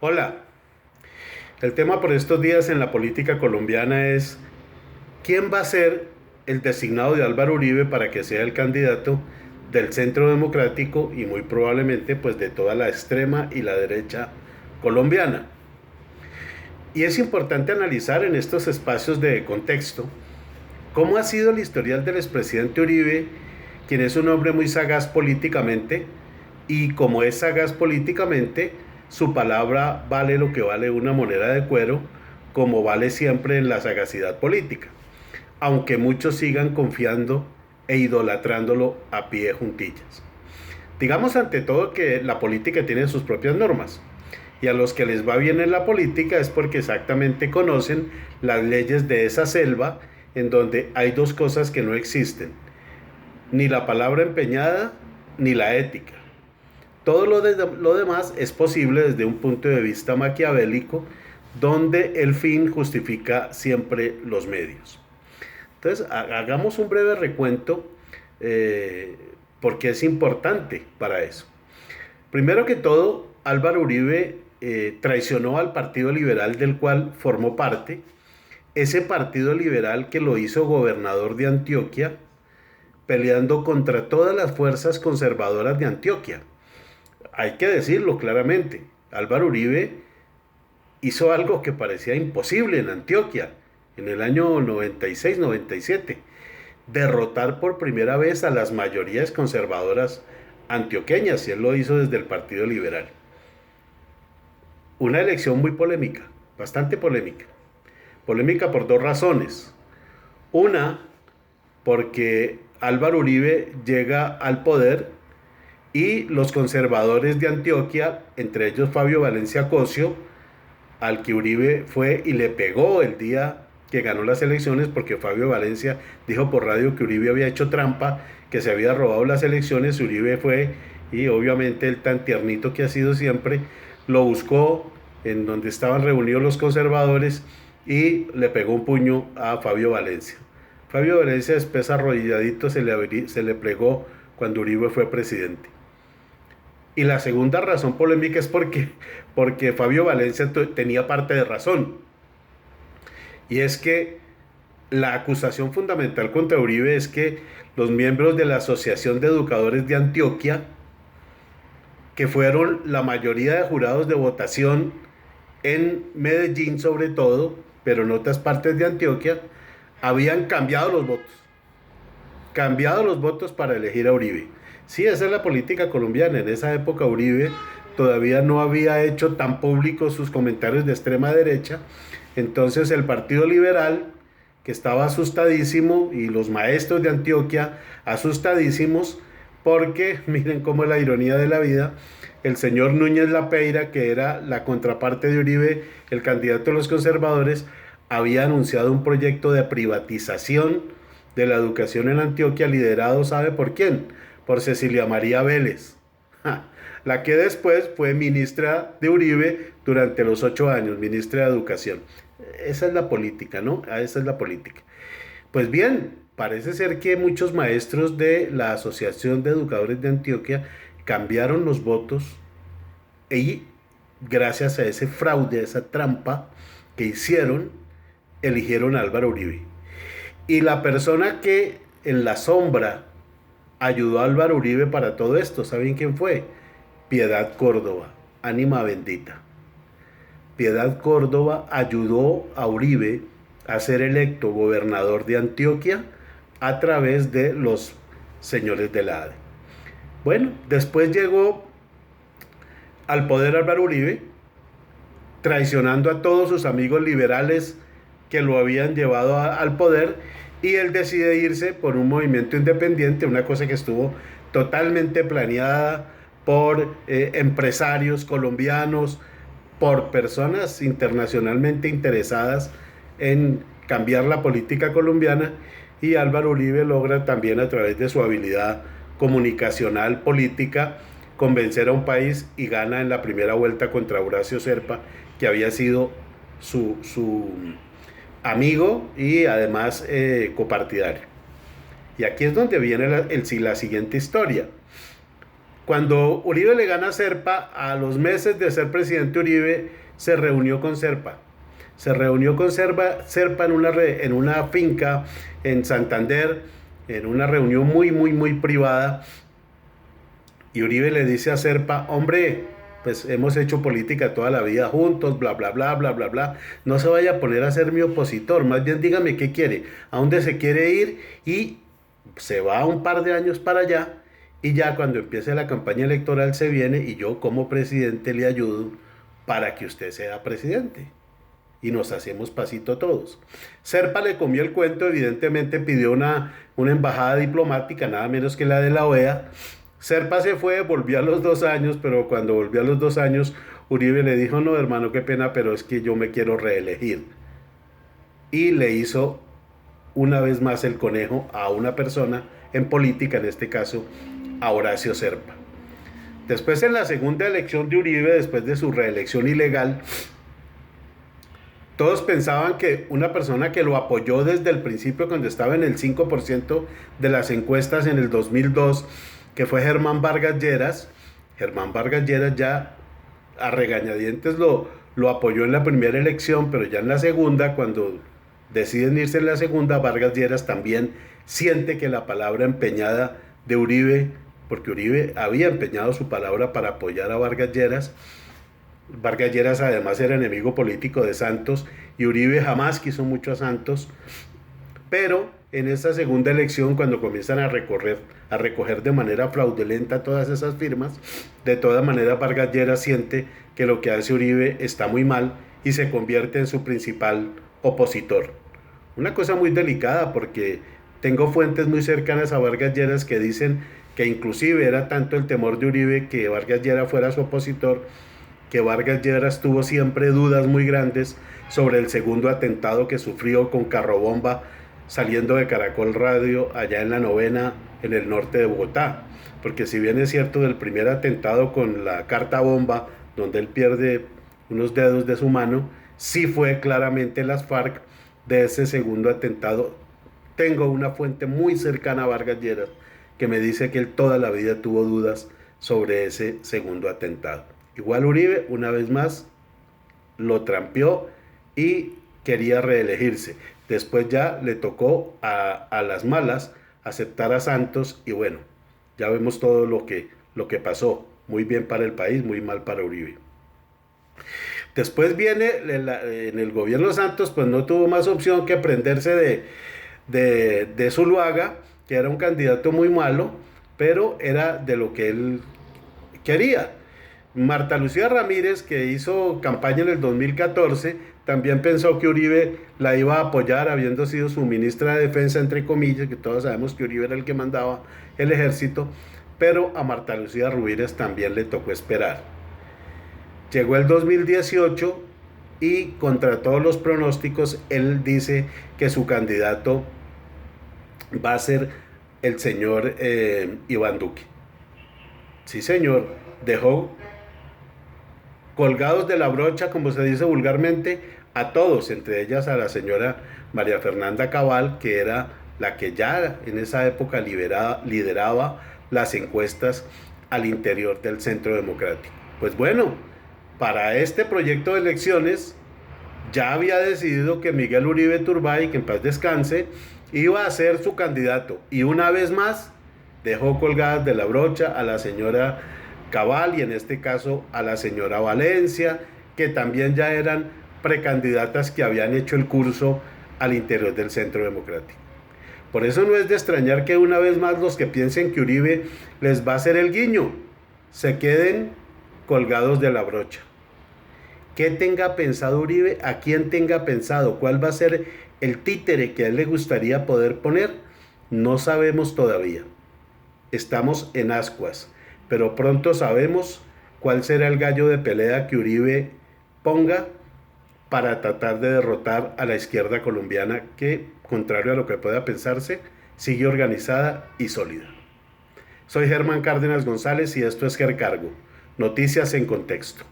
Hola, el tema por estos días en la política colombiana es quién va a ser el designado de Álvaro Uribe para que sea el candidato del Centro Democrático y muy probablemente pues de toda la extrema y la derecha colombiana. Y es importante analizar en estos espacios de contexto cómo ha sido el historial del expresidente Uribe, quien es un hombre muy sagaz políticamente, y como es sagaz políticamente, su palabra vale lo que vale una moneda de cuero, como vale siempre en la sagacidad política, aunque muchos sigan confiando e idolatrándolo a pie juntillas. Digamos ante todo que la política tiene sus propias normas, y a los que les va bien en la política es porque exactamente conocen las leyes de esa selva en donde hay dos cosas que no existen, ni la palabra empeñada ni la ética. Todo lo demás es posible desde un punto de vista maquiavélico, donde el fin justifica siempre los medios. Entonces, hagamos un breve recuento eh, porque es importante para eso. Primero que todo, Álvaro Uribe traicionó al Partido Liberal del cual formó parte, ese Partido Liberal que lo hizo gobernador de Antioquia, peleando contra todas las fuerzas conservadoras de Antioquia. Hay que decirlo claramente, Álvaro Uribe hizo algo que parecía imposible en Antioquia en el año 96-97, derrotar por primera vez a las mayorías conservadoras antioqueñas, y él lo hizo desde el Partido Liberal. Una elección muy polémica, bastante polémica. Polémica por dos razones. Una, porque Álvaro Uribe llega al poder y los conservadores de Antioquia, entre ellos Fabio Valencia Cosio, al que Uribe fue y le pegó el día que ganó las elecciones, porque Fabio Valencia dijo por radio que Uribe había hecho trampa, que se había robado las elecciones. Uribe fue, y obviamente el tan tiernito que ha sido siempre, lo buscó en donde estaban reunidos los conservadores y le pegó un puño a Fabio Valencia. Fabio Valencia después arrodilladito se le plegó cuando Uribe fue presidente. Y la segunda razón polémica es porque Fabio Valencia tenía parte de razón. Y es que la acusación fundamental contra Uribe es que los miembros de la Asociación de Educadores de Antioquia, que fueron la mayoría de jurados de votación en Medellín sobre todo, pero en otras partes de Antioquia, habían cambiado los votos para elegir a Uribe. Sí, esa es la política colombiana. En esa época Uribe todavía no había hecho tan públicos sus comentarios de extrema derecha. Entonces el Partido Liberal, que estaba asustadísimo, y los maestros de Antioquia asustadísimos, porque miren cómo es la ironía de la vida, el señor Núñez Lapeira, que era la contraparte de Uribe, el candidato de los conservadores, había anunciado un proyecto de privatización de la educación en Antioquia, liderado, ¿sabe por quién? Por Cecilia María Vélez, la que después fue ministra de Uribe durante los 8 años, ministra de Educación. Esa es la política, ¿no? Esa es la política. Pues bien, parece ser que muchos maestros de la Asociación de Educadores de Antioquia cambiaron los votos y gracias a ese fraude, a esa trampa que hicieron, eligieron a Álvaro Uribe. Y la persona que en la sombra ayudó a Álvaro Uribe para todo esto, ¿saben quién fue? Piedad Córdoba, ánima bendita. Piedad Córdoba ayudó a Uribe a ser electo gobernador de Antioquia a través de los señores de la ADE. Bueno, después llegó al poder Álvaro Uribe, traicionando a todos sus amigos liberales que lo habían llevado al poder, y él decide irse por un movimiento independiente, una cosa que estuvo totalmente planeada por empresarios colombianos, por personas internacionalmente interesadas en cambiar la política colombiana, y Álvaro Uribe logra también a través de su habilidad comunicacional política convencer a un país y gana en la primera vuelta contra Horacio Serpa, que había sido su amigo y además copartidario. Y aquí es donde viene la siguiente historia. Cuando Uribe le gana a Serpa, a los meses de ser presidente Uribe se reunió con Serpa. Se reunió con Serpa en una finca en Santander, en una reunión muy privada. Y Uribe le dice a Serpa, hombre, pues hemos hecho política toda la vida juntos, bla, bla, bla, bla, bla, bla. No se vaya a poner a ser mi opositor, más bien dígame qué quiere, a dónde se quiere ir, y se va un par de años para allá, y ya cuando empiece la campaña electoral se viene y yo como presidente le ayudo para que usted sea presidente. Y nos hacemos pasito todos. Serpa le comió el cuento, evidentemente pidió una embajada diplomática, nada menos que la de la OEA. Serpa se fue, volvió a los 2 años, pero cuando volvió a los 2 años, Uribe le dijo, no hermano, qué pena, pero es que yo me quiero reelegir. Y le hizo una vez más el conejo a una persona en política, en este caso a Horacio Serpa. Después, en la segunda elección de Uribe, después de su reelección ilegal, todos pensaban que una persona que lo apoyó desde el principio, cuando estaba en el 5% de las encuestas en el 2002, que fue Germán Vargas Lleras ya a regañadientes lo apoyó en la primera elección, pero ya en la segunda, cuando deciden irse en la segunda, Vargas Lleras también siente que la palabra empeñada de Uribe, porque Uribe había empeñado su palabra para apoyar a Vargas Lleras. Vargas Lleras además era enemigo político de Santos y Uribe jamás quiso mucho a Santos, pero en esta segunda elección, cuando comienzan a recoger de manera fraudulenta todas esas firmas, de todas maneras Vargas Lleras siente que lo que hace Uribe está muy mal y se convierte en su principal opositor. Una cosa muy delicada, porque tengo fuentes muy cercanas a Vargas Lleras que dicen que inclusive era tanto el temor de Uribe que Vargas Lleras fuera su opositor, que Vargas Lleras tuvo siempre dudas muy grandes sobre el segundo atentado que sufrió con carrobomba saliendo de Caracol Radio allá en la Novena, en el norte de Bogotá. Porque si bien es cierto del primer atentado con la carta bomba, donde él pierde unos dedos de su mano, sí fue claramente las FARC. De ese segundo atentado tengo una fuente muy cercana a Vargas Lleras que me dice que él toda la vida tuvo dudas sobre ese segundo atentado. Igual Uribe, una vez más, lo trampeó y quería reelegirse. Después ya le tocó a las malas aceptar a Santos y bueno, ya vemos todo lo que pasó. Muy bien para el país, muy mal para Uribe. Después viene en el gobierno Santos, pues no tuvo más opción que prenderse de Zuluaga, que era un candidato muy malo, pero era de lo que él quería. Marta Lucía Ramírez, que hizo campaña en el 2014, también pensó que Uribe la iba a apoyar, habiendo sido su ministra de Defensa, entre comillas, que todos sabemos que Uribe era el que mandaba el ejército, pero a Marta Lucía Ramírez también le tocó esperar. Llegó el 2018 y contra todos los pronósticos, él dice que su candidato va a ser el señor Iván Duque. Sí, señor, dejó colgados de la brocha, como se dice vulgarmente, a todos, entre ellas a la señora María Fernanda Cabal, que era la que ya en esa época lideraba las encuestas al interior del Centro Democrático. Pues bueno, para este proyecto de elecciones ya había decidido que Miguel Uribe Turbay, que en paz descanse, iba a ser su candidato, y una vez más dejó colgadas de la brocha a la señora Cabal y en este caso a la señora Valencia, que también ya eran precandidatas que habían hecho el curso al interior del Centro Democrático. Por eso no es de extrañar que una vez más los que piensen que Uribe les va a hacer el guiño se queden colgados de la brocha. ¿Qué tenga pensado Uribe? ¿A quién tenga pensado? ¿Cuál va a ser el títere que a él le gustaría poder poner? No sabemos todavía. Estamos en ascuas, pero pronto sabemos cuál será el gallo de pelea que Uribe ponga para tratar de derrotar a la izquierda colombiana que, contrario a lo que pueda pensarse, sigue organizada y sólida. Soy Germán Cárdenas González y esto es GerCargo, Noticias en Contexto.